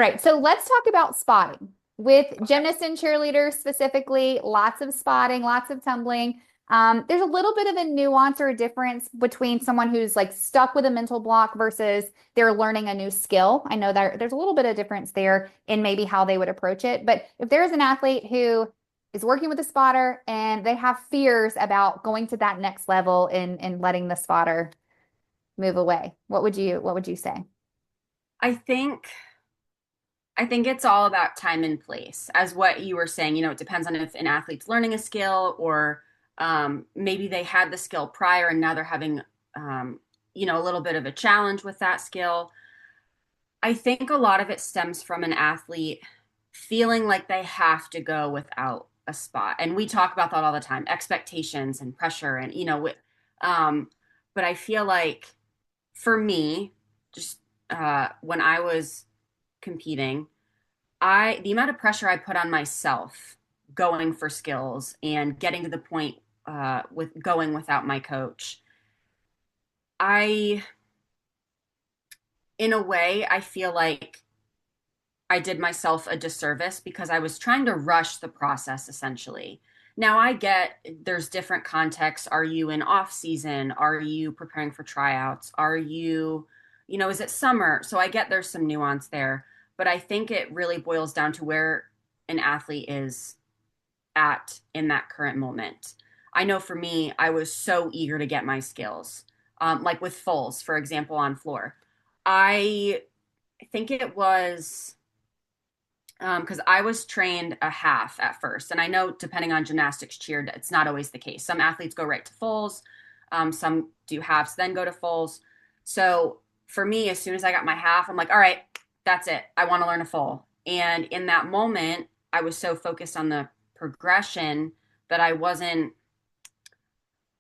right, so let's talk about spotting. With gymnasts and cheerleaders specifically, lots of spotting, lots of tumbling. There's a little bit of a nuance or a difference between someone who's like stuck with a mental block versus they're learning a new skill. I know that there's a little bit of difference there in maybe how they would approach it. But if there's an athlete who is working with a spotter and they have fears about going to that next level and letting the spotter move away, what would you say? I think I think it's all about time and place. As what you were saying, it depends on if an athlete's learning a skill or maybe they had the skill prior and now they're having a little bit of a challenge with that skill. I think a lot of it stems from an athlete feeling like they have to go without a spot. And we talk about that all the time, expectations and pressure and um but I feel like for me, just when I was competing, the amount of pressure I put on myself going for skills and getting to the point with going without my coach, I in a way I feel like I did myself a disservice because I was trying to rush the process essentially. Now I get there's different contexts. Are you in off season? Are you preparing for tryouts? Are you, is it summer? So I get there's some nuance there, but I think it really boils down to where an athlete is at in that current moment. I know for me, I was so eager to get my skills. Like with fulls, for example, on floor. I think it was because I was trained a half at first. And I know depending on gymnastics cheer, it's not always the case. Some athletes go right to fulls, some do halves, then go to fulls. So for me, as soon as I got my half, I'm like, all right, that's it. I want to learn a full. And in that moment, I was so focused on the progression that I wasn't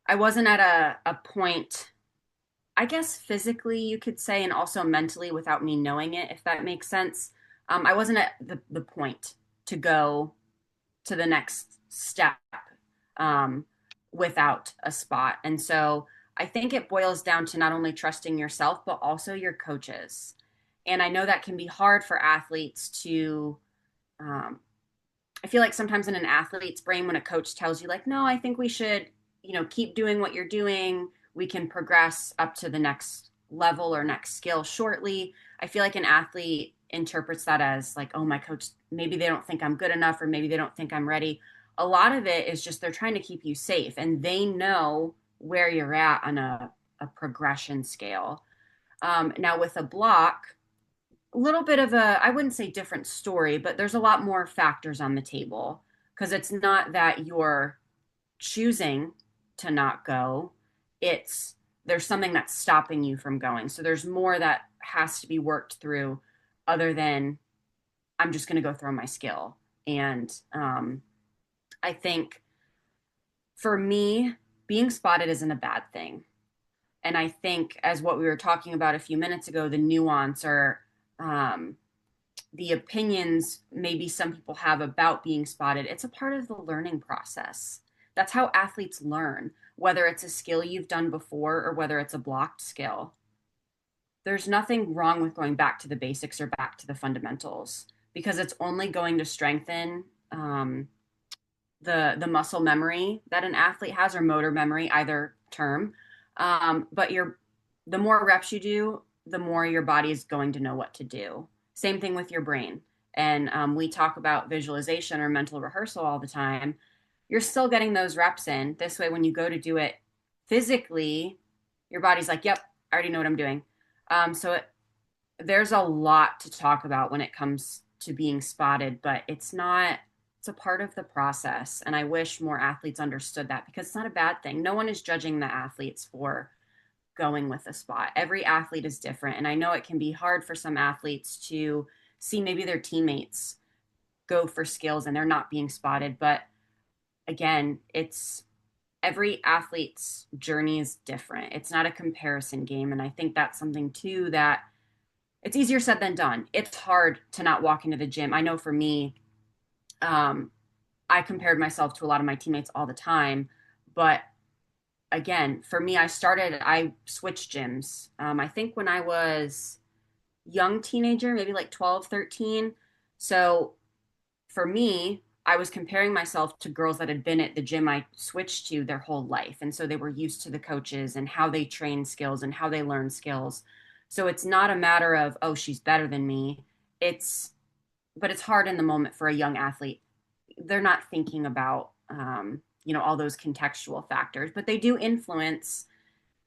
at a point, I guess physically you could say, and also mentally without me knowing it, if that makes sense. I wasn't at the point to go to the next step um, without a spot. And so I think it boils down to not only trusting yourself, but also your coaches. And I know that can be hard for athletes to, um, I feel like sometimes in an athlete's brain, when a coach tells you, like, no, I think we should, keep doing what you're doing, we can progress up to the next level or next skill shortly. I feel like an athlete interprets that as, like, oh, my coach, maybe they don't think I'm good enough, or maybe they don't think I'm ready. A lot of it is just they're trying to keep you safe and they know where you're at on a progression scale. Now, with a block, a little bit of a, I wouldn't say different story, but there's a lot more factors on the table because it's not that you're choosing to not go. It's there's something that's stopping you from going. So there's more that has to be worked through other than I'm just going to go throw my skill. And I think for me, being spotted isn't a bad thing. And I think, as what we were talking about a few minutes ago, the nuance or um, the opinions maybe some people have about being spotted, it's a part of the learning process. That's how athletes learn, whether it's a skill you've done before or whether it's a blocked skill. There's nothing wrong with going back to the basics or back to the fundamentals because it's only going to strengthen the muscle memory that an athlete has, or motor memory, either term. But the more reps you do, the more your body is going to know what to do. Same thing with your brain. And we talk about visualization or mental rehearsal all the time. You're still getting those reps in. This way, when you go to do it physically, your body's like, yep, I already know what I'm doing. There's a lot to talk about when it comes to being spotted, but it's a part of the process. And I wish more athletes understood that because it's not a bad thing. No one is judging the athletes for going with a spot. Every athlete is different. And I know it can be hard for some athletes to see maybe their teammates go for skills and they're not being spotted. But again, it's every athlete's journey is different. It's not a comparison game. And I think that's something too that it's easier said than done. It's hard to not walk into the gym. I know for me, um, I compared myself to a lot of my teammates all the time. But again, for me, I switched gyms. I think when I was young teenager, maybe like 12, 13. So for me, I was comparing myself to girls that had been at the gym I switched to their whole life. And so they were used to the coaches and how they train skills and how they learn skills. So it's not a matter of, oh, she's better than me. It's, but it's hard in the moment for a young athlete. They're not thinking about, all those contextual factors, but they do influence,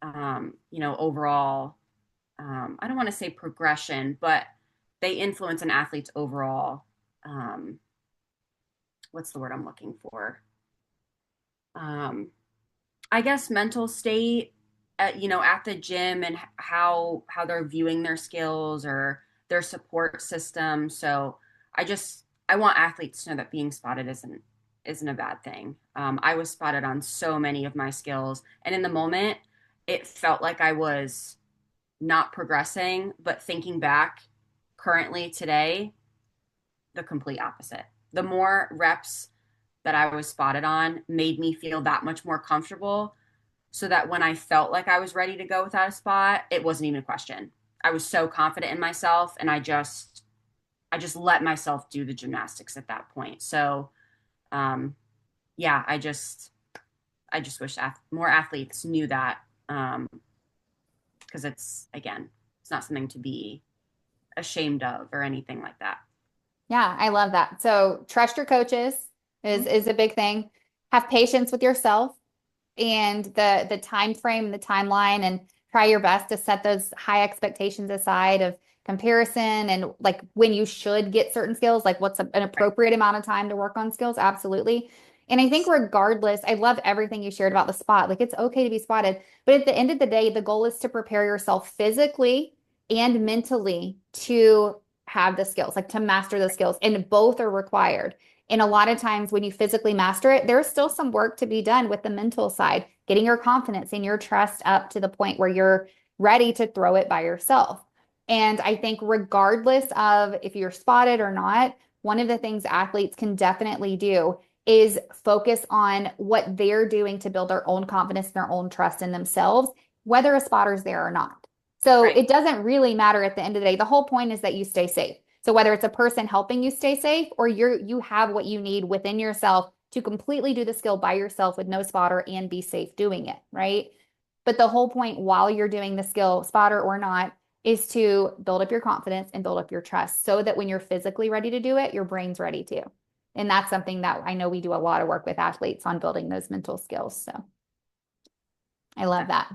overall, I don't want to say progression, but they influence an athlete's overall, um, what's the word I'm looking for? Um, I guess mental state at the gym and how they're viewing their skills or their support system. So I want athletes to know that being spotted isn't a bad thing. I was spotted on so many of my skills, and in the moment, it felt like I was not progressing. But thinking back, currently today, the complete opposite. The more reps that I was spotted on made me feel that much more comfortable so that when I felt like I was ready to go without a spot, it wasn't even a question. I was so confident in myself and I just let myself do the gymnastics at that point. So, yeah, I just wish more athletes knew that because it's not something to be ashamed of or anything like that. Yeah, I love that. So trust your coaches is a big thing. Have patience with yourself and the time frame, the timeline, and try your best to set those high expectations aside of comparison and like when you should get certain skills, like what's an appropriate amount of time to work on skills. Absolutely. And I think regardless, I love everything you shared about the spot. Like it's okay to be spotted, but at the end of the day, the goal is to prepare yourself physically and mentally to have the skills, like to master the skills, and both are required. And a lot of times when you physically master it, there's still some work to be done with the mental side, getting your confidence and your trust up to the point where you're ready to throw it by yourself. And I think regardless of if you're spotted or not, one of the things athletes can definitely do is focus on what they're doing to build their own confidence and their own trust in themselves, whether a spotter's there or not. So Right. it doesn't really matter at the end of the day. The whole point is that you stay safe. So whether it's a person helping you stay safe or you have what you need within yourself to completely do the skill by yourself with no spotter and be safe doing it, right? But the whole point while you're doing the skill, spotter or not, is to build up your confidence and build up your trust so that when you're physically ready to do it, your brain's ready to. And that's something that I know we do a lot of work with athletes on building those mental skills. So I love that.